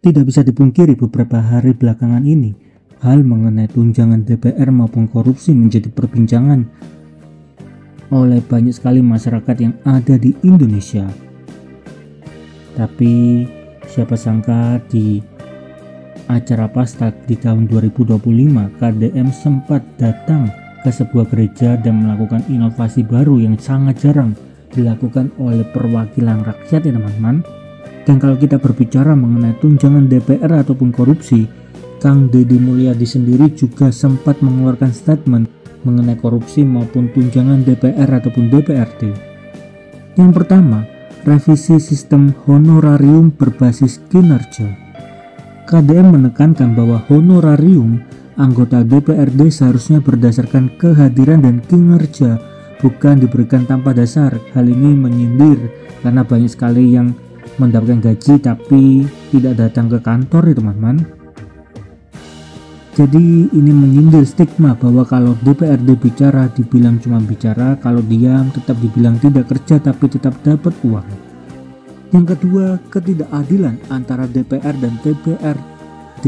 Tidak bisa dipungkiri beberapa hari belakangan ini, hal mengenai tunjangan DPR maupun korupsi menjadi perbincangan oleh banyak sekali masyarakat yang ada di Indonesia. Tapi siapa sangka di acara Pasca di tahun 2025, KDM sempat datang ke sebuah gereja dan melakukan inovasi baru yang sangat jarang dilakukan oleh perwakilan rakyat ya teman-teman. Dan kalau kita berbicara mengenai tunjangan DPR ataupun korupsi, Kang Deddy Mulyadi sendiri juga sempat mengeluarkan statement mengenai korupsi maupun tunjangan DPR ataupun DPRD. Yang pertama, revisi sistem honorarium berbasis kinerja. KDM menekankan bahwa honorarium anggota DPRD seharusnya berdasarkan kehadiran dan kinerja, bukan diberikan tanpa dasar. Hal ini menyindir karena banyak sekali yang mendapatkan gaji tapi tidak datang ke kantor ya teman-teman. Jadi ini menyindir stigma bahwa kalau DPRD bicara dibilang cuma bicara, kalau diam tetap dibilang tidak kerja tapi tetap dapat uang. Yang kedua, ketidakadilan antara DPR dan DPRD.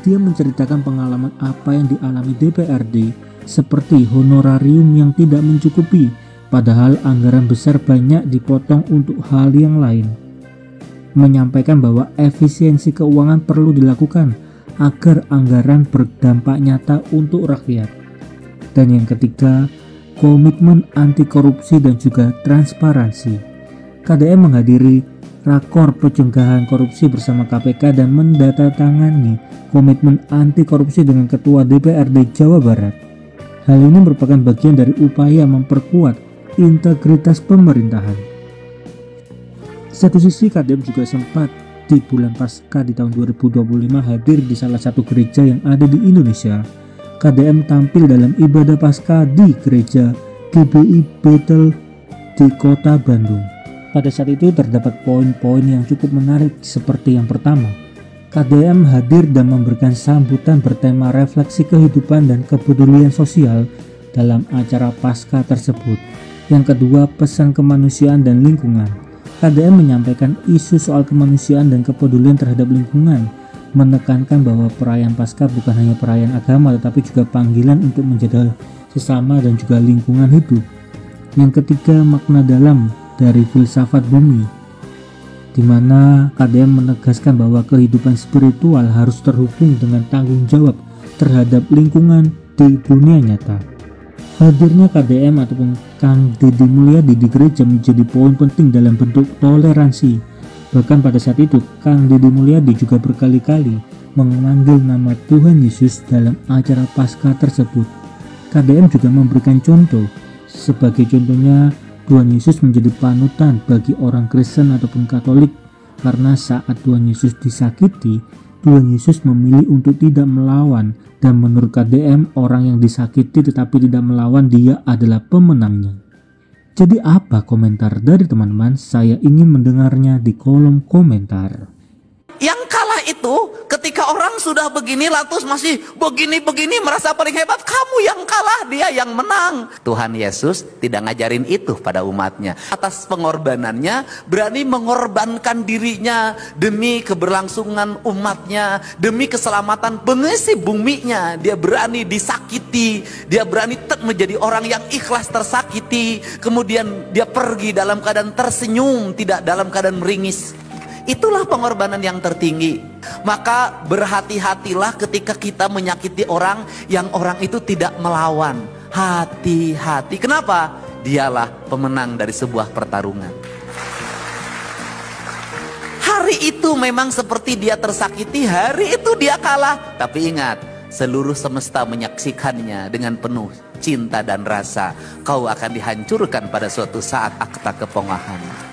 Dia menceritakan pengalaman apa yang dialami DPRD seperti honorarium yang tidak mencukupi, padahal anggaran besar banyak dipotong untuk hal yang lain. Menyampaikan bahwa efisiensi keuangan perlu dilakukan agar anggaran berdampak nyata untuk rakyat. Dan yang ketiga, komitmen anti korupsi dan juga transparansi. KDM menghadiri rakor pencegahan korupsi bersama KPK dan mendatangani komitmen anti korupsi dengan Ketua DPRD Jawa Barat. Hal ini merupakan bagian dari upaya memperkuat integritas pemerintahan. Satu sisi KDM juga sempat di bulan Pasca di tahun 2025 hadir di salah satu gereja yang ada di Indonesia. KDM tampil dalam ibadah Pasca di gereja GBI Bethel di kota Bandung. Pada saat itu terdapat poin-poin yang cukup menarik seperti yang pertama, KDM hadir dan memberikan sambutan bertema refleksi kehidupan dan kepedulian sosial dalam acara Pasca tersebut. Yang kedua, pesan kemanusiaan dan lingkungan. KDM menyampaikan isu soal kemanusiaan dan kepedulian terhadap lingkungan, menekankan bahwa perayaan Paskah bukan hanya perayaan agama tetapi juga panggilan untuk menjaga sesama dan juga lingkungan hidup. Yang ketiga, makna dalam dari filsafat bumi, di mana KDM menegaskan bahwa kehidupan spiritual harus terhubung dengan tanggung jawab terhadap lingkungan di dunia nyata. Hadirnya KDM ataupun Kang Deddy Mulyadi di gereja menjadi poin penting dalam bentuk toleransi. Bahkan pada saat itu Kang Deddy Mulyadi juga berkali-kali memanggil nama Tuhan Yesus dalam acara Paskah tersebut. KDM juga memberikan contoh, sebagai contohnya Tuhan Yesus menjadi panutan bagi orang Kristen ataupun Katolik, karena saat Tuhan Yesus disakiti, Tuhan Yesus memilih untuk tidak melawan. Dan menurut KDM, orang yang disakiti tetapi tidak melawan, dia adalah pemenangnya. Jadi apa komentar dari teman-teman? Saya ingin mendengarnya di kolom komentar. Yang kalah itu ketika orang sudah begini lantas masih begini merasa paling hebat. Kamu yang kalah, dia yang menang. Tuhan Yesus tidak ngajarin itu pada umatnya. Atas pengorbanannya berani mengorbankan dirinya demi keberlangsungan umatnya, demi keselamatan pengisi buminya. Dia berani disakiti, dia berani menjadi orang yang ikhlas tersakiti. Kemudian dia pergi dalam keadaan tersenyum, tidak dalam keadaan meringis. Itulah pengorbanan yang tertinggi. Maka berhati-hatilah ketika kita menyakiti orang yang orang itu tidak melawan. Hati-hati. Kenapa? Dialah pemenang dari sebuah pertarungan. Hari itu memang seperti dia tersakiti, hari itu dia kalah. Tapi ingat, seluruh semesta menyaksikannya dengan penuh cinta dan rasa. Kau akan dihancurkan pada suatu saat akta kepongahan.